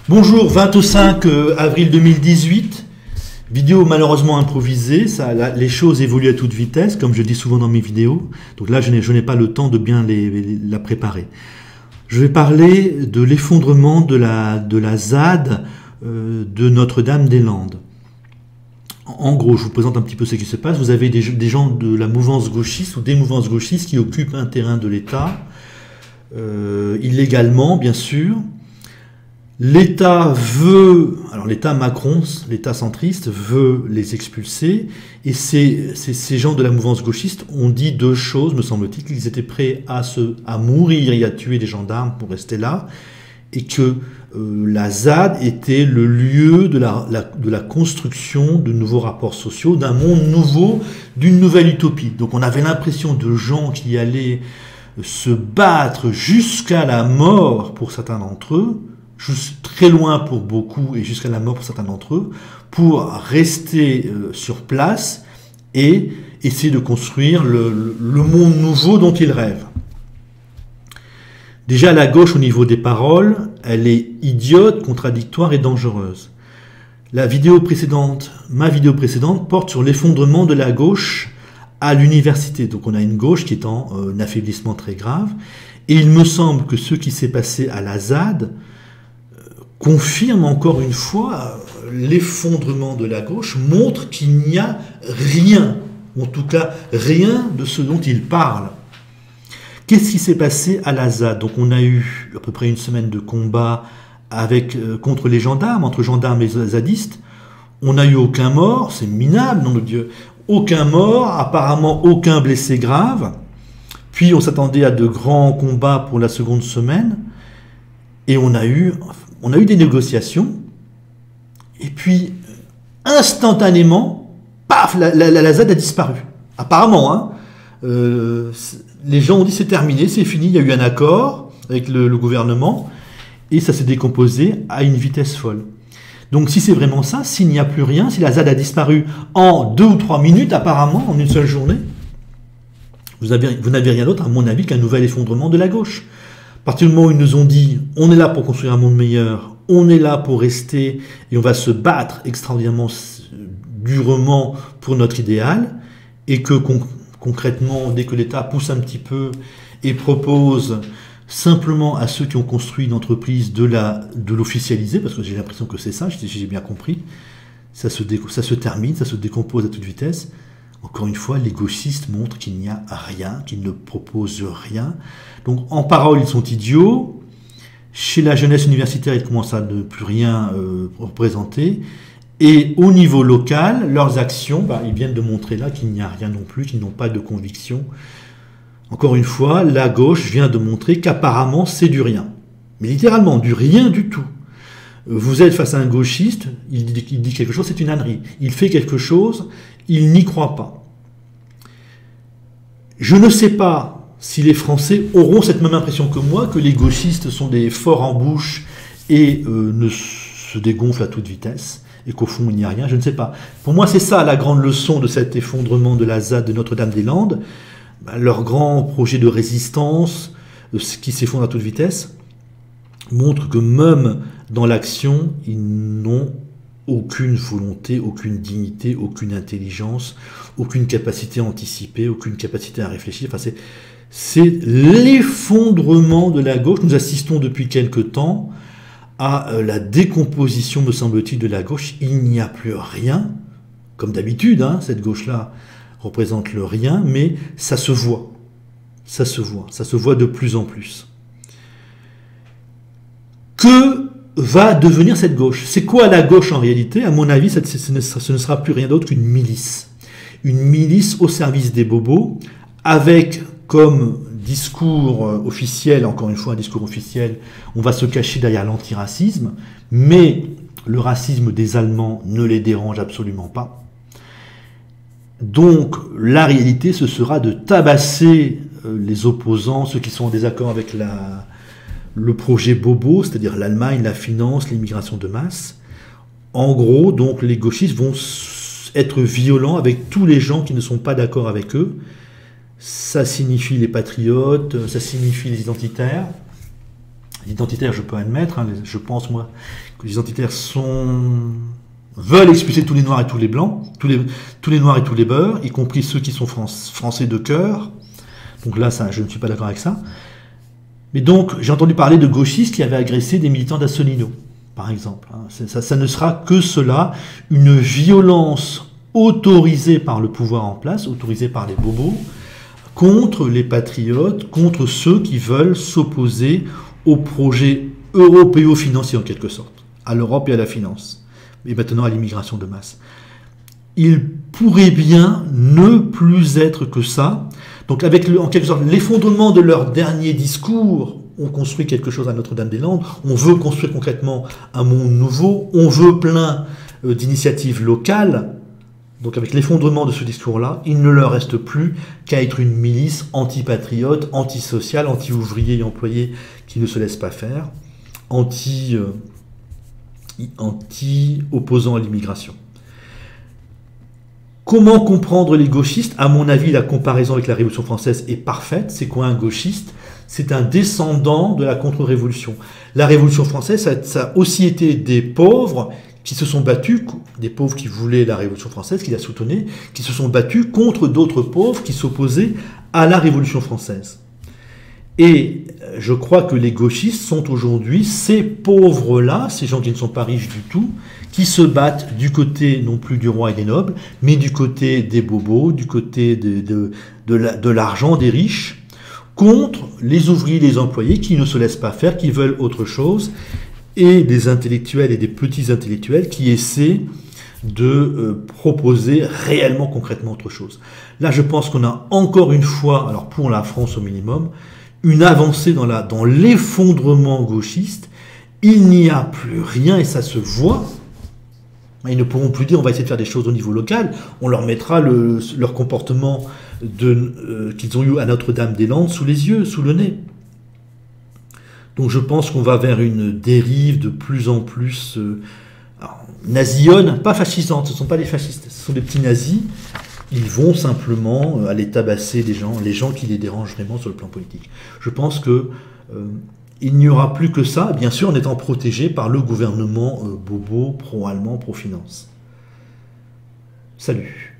Bonjour, 25 avril 2018, vidéo malheureusement improvisée, les choses évoluent à toute vitesse, comme je dis souvent dans mes vidéos, donc là je n'ai pas le temps de bien la préparer. Je vais parler de l'effondrement de la ZAD de Notre-Dame-des-Landes. En gros, je vous présente un petit peu ce qui se passe. Vous avez des gens de la mouvance gauchiste ou des mouvances gauchistes qui occupent un terrain de l'État, illégalement bien sûr. L'État veut, alors l'État Macron, l'État centriste veut les expulser, et ces gens de la mouvance gauchiste ont dit deux choses, me semble-t-il, qu'ils étaient prêts à mourir et à tuer des gendarmes pour rester là, et que la ZAD était le lieu de la construction de nouveaux rapports sociaux, d'un monde nouveau, d'une nouvelle utopie. Donc on avait l'impression de gens qui allaient se battre jusqu'à la mort pour certains d'entre eux, très loin pour beaucoup et jusqu'à la mort pour certains d'entre eux, pour rester sur place et essayer de construire le monde nouveau dont ils rêvent. Déjà, la gauche, au niveau des paroles, elle est idiote, contradictoire et dangereuse. Ma vidéo précédente porte sur l'effondrement de la gauche à l'université. Donc on a une gauche qui est en un affaiblissement très grave. Et il me semble que ce qui s'est passé à la ZAD confirme encore une fois l'effondrement de la gauche, montre qu'il n'y a rien, en tout cas rien de ce dont il parle. Qu'est-ce qui s'est passé à la ZAD? Donc on a eu à peu près une semaine de combat contre les gendarmes, entre gendarmes et zadistes. On n'a eu aucun mort, c'est minable, nom de Dieu. Aucun mort, apparemment aucun blessé grave. Puis on s'attendait à de grands combats pour la seconde semaine. Et on a eu des négociations. Et puis, instantanément, paf, la ZAD a disparu. Apparemment, hein. Les gens ont dit c'est terminé, c'est fini, il y a eu un accord avec le gouvernement, et ça s'est décomposé à une vitesse folle. Donc si c'est vraiment ça, s'il n'y a plus rien, si la ZAD a disparu en 2 ou 3 minutes, apparemment, en une seule journée, vous n'avez rien d'autre, à mon avis, qu'un nouvel effondrement de la gauche. À partir du moment où ils nous ont dit on est là pour construire un monde meilleur, on est là pour rester, et on va se battre extraordinairement durement pour notre idéal, et que concrètement, dès que l'État pousse un petit peu et propose simplement à ceux qui ont construit une entreprise de l'officialiser, parce que j'ai l'impression que c'est ça, j'ai bien compris, ça se termine, ça se décompose à toute vitesse. Encore une fois, les gauchistes montrent qu'il n'y a rien, qu'ils ne proposent rien. Donc en parole, ils sont idiots. Chez la jeunesse universitaire, ils commencent à ne plus rien représenter. Et au niveau local, leurs actions, ils viennent de montrer là qu'il n'y a rien non plus, qu'ils n'ont pas de conviction. Encore une fois, la gauche vient de montrer qu'apparemment c'est du rien. Mais littéralement, du rien du tout. Vous êtes face à un gauchiste, il dit quelque chose, c'est une ânerie. Il fait quelque chose, il n'y croit pas. Je ne sais pas si les Français auront cette même impression que moi, que les gauchistes sont des forts en bouche et ne se dégonflent à toute vitesse, et qu'au fond il n'y a rien, je ne sais pas. Pour moi c'est ça la grande leçon de cet effondrement de la ZAD de Notre-Dame-des-Landes, leur grand projet de résistance qui s'effondre à toute vitesse, montre que même dans l'action, ils n'ont aucune volonté, aucune dignité, aucune intelligence, aucune capacité à anticiper, aucune capacité à réfléchir. Enfin, c'est l'effondrement de la gauche. Nous assistons depuis quelque temps à la décomposition, me semble-t-il, de la gauche. Il n'y a plus rien, comme d'habitude, hein, cette gauche-là représente le rien, mais ça se voit. Ça se voit de plus en plus. Que va devenir cette gauche? C'est quoi la gauche en réalité? À mon avis, ce ne sera plus rien d'autre qu'une milice. Une milice au service des bobos, avec comme discours officiel, encore une fois un discours officiel, on va se cacher derrière l'antiracisme, mais le racisme des Allemands ne les dérange absolument pas. Donc la réalité, ce sera de tabasser les opposants, ceux qui sont en désaccord avec le projet bobo, c'est-à-dire l'Allemagne, la finance, l'immigration de masse. En gros, donc les gauchistes vont être violents avec tous les gens qui ne sont pas d'accord avec eux. Ça signifie les patriotes, ça signifie les identitaires. L'identitaire, je peux admettre, hein, je pense moi que les identitaires veulent expulser tous les noirs et tous les blancs, tous les noirs et tous les beurs, y compris ceux qui sont français de cœur. Donc là, ça, je ne suis pas d'accord avec ça. Mais donc, j'ai entendu parler de gauchistes qui avaient agressé des militants d'Asselineau, par exemple. Ça ne sera que cela, une violence autorisée par le pouvoir en place, autorisée par les bobos, contre les patriotes, contre ceux qui veulent s'opposer au projet européo-financier en quelque sorte, à l'Europe et à la finance, et maintenant à l'immigration de masse. Il pourrait bien ne plus être que ça. Donc avec en quelque sorte l'effondrement de leur dernier discours, on construit quelque chose à Notre-Dame-des-Landes, on veut construire concrètement un monde nouveau, on veut plein d'initiatives locales. Donc avec l'effondrement de ce discours-là, il ne leur reste plus qu'à être une milice anti-patriote, anti-sociale, anti-ouvrier et employé qui ne se laisse pas faire, anti-opposant à l'immigration. Comment comprendre les gauchistes? À mon avis, la comparaison avec la Révolution française est parfaite. C'est quoi un gauchiste? C'est un descendant de la contre-révolution. La Révolution française, ça a aussi été des pauvres qui se sont battus, des pauvres qui voulaient la Révolution française, qui la soutenaient, qui se sont battus contre d'autres pauvres qui s'opposaient à la Révolution française. Et je crois que les gauchistes sont aujourd'hui ces pauvres-là, ces gens qui ne sont pas riches du tout, qui se battent du côté non plus du roi et des nobles, mais du côté des bobos, du côté de l'argent des riches, contre les ouvriers, les employés qui ne se laissent pas faire, qui veulent autre chose, et des intellectuels et des petits intellectuels qui essaient de proposer réellement, concrètement autre chose. Là, je pense qu'on a encore une fois, alors pour la France au minimum, une avancée dans l'effondrement gauchiste. Il n'y a plus rien et ça se voit. Ils ne pourront plus dire on va essayer de faire des choses au niveau local. On leur mettra leur comportement qu'ils ont eu à Notre-Dame-des-Landes sous les yeux, sous le nez. Donc je pense qu'on va vers une dérive de plus en plus nasilonne, pas fascisante, ce ne sont pas les fascistes, ce sont des petits nazis. Ils vont simplement aller tabasser les gens qui les dérangent vraiment sur le plan politique. Je pense que il n'y aura plus que ça, bien sûr en étant protégé par le gouvernement bobo, pro-allemand, pro-finance. Salut.